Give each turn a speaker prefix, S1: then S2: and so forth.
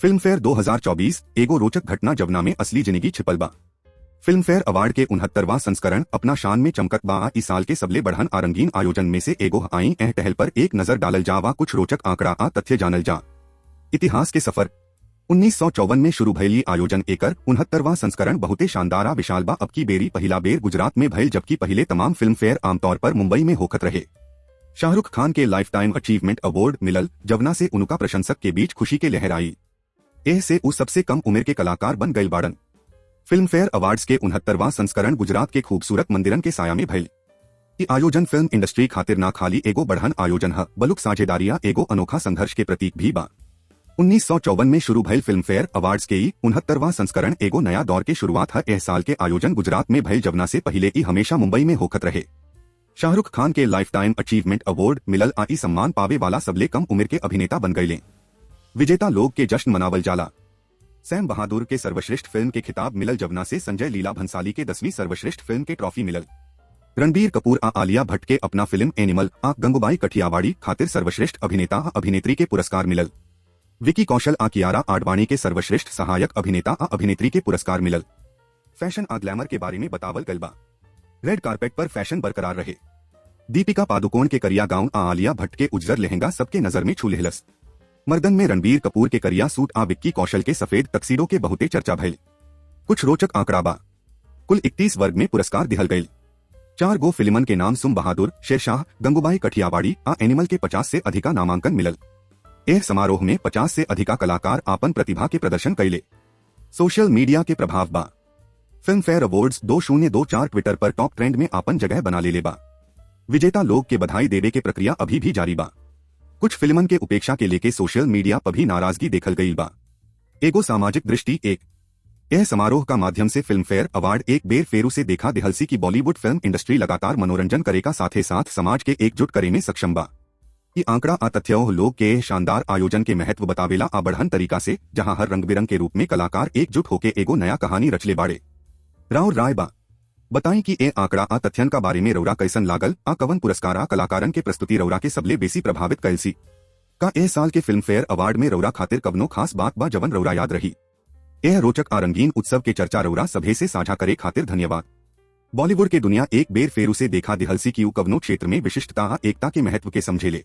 S1: Film fair 2024 एगो रोचक घटना जवना में असली जिंदगी छिपल बा। फिल्म फेयर अवार्ड के 69वां संस्करण अपना शान में चमकत बा। इस साल के सबले बढ़न आ रंगीन आयोजन में से एगो आई एह टहल पर एक नजर डालल जा वा कुछ रोचक आंकड़ा आ तथ्य जानल जा। इतिहास के सफर 1954 में शुरू भइली आयोजन एकर 69वां संस्करण बहुते शानदार आ विशाल बा। अब की बेरी पहिला बेर गुजरात में भइल, जबकि पहले तमाम फिल्म फेयर आमतौर पर मुंबई में होखत रहे। शाहरुख खान के लाइफ टाइम अचीवमेंट अवार्ड मिलल, जवना से उनका प्रशंसक के बीच खुशी के लहर आई। एह से उस सबसे कम उम्र के कलाकार बन गए बाड़न। फिल्म फेयर अवार्ड्स के 69वां संस्करण गुजरात के खूबसूरत मंदिरन के साया में भइल। ये आयोजन फिल्म इंडस्ट्री खातिर ना खाली एगो बढ़न आयोजन है, बलुक साझेदारिया एगो अनोखा संघर्ष के प्रतीक भी बा। 1954 में शुरू भइल फिल्म फेयर अवार्ड्स के 69वां संस्करण एगो नया दौर के शुरुआत है। एह साल के आयोजन गुजरात में भइल, जवना से पहले ही हमेशा मुंबई में होखत रहे। शाहरुख खान के लाइफ टाइम अचीवमेंट अवार्ड मिलल आ ई सम्मान पावे वाला सबले कम उम्र के अभिनेता बन गए। विजेता लोग के जश्न मनावल जाला। सैम बहादुर के सर्वश्रेष्ठ फिल्म के खिताब मिलल, जवना से संजय लीला भंसाली के 10वीं सर्वश्रेष्ठ फिल्म के ट्रॉफी मिलल। रणबीर कपूर आ आलिया भट्ट के अपना फिल्म एनिमल आ गंगूबाई कठियावाड़ी खातिर सर्वश्रेष्ठ अभिनेता आ अभिनेत्री के पुरस्कार मिलल। विकी कौशल आ कियारा आडवाणी के सर्वश्रेष्ठ सहायक अभिनेता आ अभिनेत्री के पुरस्कार मिलल। फैशन आ ग्लैमर के बारे में बतावल गल बा। रेड कार्पेट पर फैशन बरकरार रहे। दीपिका पादुकोण के करिया गाउन आ आलिया भट्ट के उज्जर लहंगा सबके नजर में छू लेहलस। मर्दन में रणबीर कपूर के करिया सूट आ विक्की कौशल के सफेद टक्सीडो के बहुते चर्चा भइल। कुछ रोचक आंकड़ा बा। कुल 31 वर्ग में पुरस्कार दिहल गए। 4 गो फिल्मन के नाम सुम बहादुर, शेरशाह, गंगूबाई कठियावाड़ी आ एनिमल के 50 से अधिका नामांकन मिलल। एह समारोह में 50 से अधिका कलाकार आपन प्रतिभा के प्रदर्शन कैले। सोशल मीडिया के प्रभाव बा। फिल्म फेयर अवार्ड्स 2024 ट्विटर पर टॉप ट्रेंड में आपन जगह बना ले बा। विजेता लोग के बधाई देवे के प्रक्रिया अभी भी जारी बा। कुछ फिल्मन के उपेक्षा के लेके सोशल मीडिया पर भी नाराजगी देखल गई बा। एगो सामाजिक दृष्टि एक यह समारोह का माध्यम से फिल्म फेयर अवार्ड एक बेर फेरू से देखा दिहलसी की बॉलीवुड फिल्म इंडस्ट्री लगातार मनोरंजन करेगा, साथ ही साथ समाज के एकजुट करे में सक्षम बा। ये आंकड़ा आ तथ्यों लोग के शानदार आयोजन के महत्व बतावेला आ बढ़न तरीका से, जहां हर रंग बिरंग के रूप में कलाकार एकजुट होके एगो नया कहानी रचले बाड़े। राव राय बा बताई कि ए आंकड़ा आ तथ्यन का बारे में रौरा कैसन लागल आ कवन पुरस्कार आ कलाकारन के प्रस्तुति रौरा के सबले बेसी प्रभावित कैलसी। का ए साल के फिल्म फेयर अवार्ड में रौरा खातिर कवनो खास बात बा जवन रौरा याद रही। यह रोचक आ रंगीन उत्सव के चर्चा रौरा सभे से साझा करे खातिर धन्यवाद। बॉलीवुड के दुनिया एक बेर फेरू से देखा दिहलसी की कवनो क्षेत्र में विशिष्टता आ एकता के महत्व के समझेले।